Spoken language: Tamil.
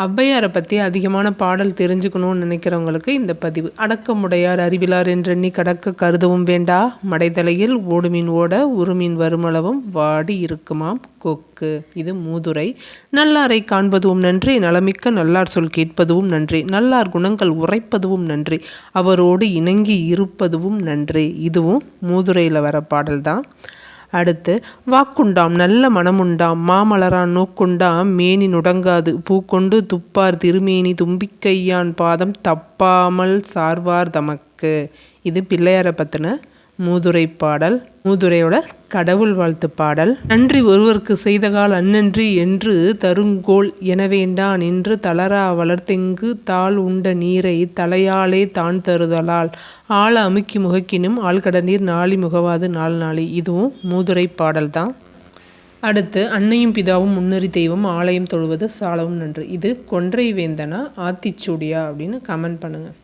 ஔவையாரை பற்றி அதிகமான பாடல் தெரிஞ்சுக்கணும்னு நினைக்கிறவங்களுக்கு இந்த பதிவு. அடக்கமுடையார் அறிவிலார் என்றெண்ணி கடக்க கருதவும் வேண்டா, மடைத்தலையில் ஓடுமீன் ஓட உருமீன் வருமளவும் வாடி இருக்குமாம் கொக்கு. இது மூதுரை. நல்லாரை காண்பதுவும் நன்றி, நலமிக்க நல்லார் சொல் கேட்பதுவும் நன்றி, நல்லார் குணங்கள் உரைப்பதுவும் நன்றி, அவரோடு இணங்கி இருப்பதுவும் நன்றி. இதுவும் மூதுரையில் வர பாடல் தான். அடுத்து, வாக்குண்டாம் நல்ல மனமுண்டாம் மாமலரான் நோக்குண்டாம் மேனி நுடங்காது பூக்கொண்டு துப்பார் திருமேனி தும்பிக்கையான் பாதம் தப்பாமல் சார்வார் தமக்கு. இது பிள்ளையாரை பற்றின மூதுரை பாடல். மூதுரையோட கடவுள் வாழ்த்து பாடல். நன்றி ஒருவருக்கு செய்தகால் அந்நன்றி என்று தருங்கோள் என வேண்டா நின்று தளரா வளர்த்தெங்கு தாள் உண்ட நீரை தலையாலே தான் தருதலால் ஆழ அமுக்கி முகக்கினும் ஆழ்கட நீர் நாளி முகவாது நாள் நாளி. இதுவும் மூதுரை பாடல் தான். அடுத்து, அன்னையும் பிதாவும் முன்னறி தெய்வம் ஆலயம் தொழுவது சாலவும் நன்று. இது கொன்றை வேந்தனா ஆத்திச்சூடியா அப்படின்னு கமெண்ட் பண்ணுங்கள்.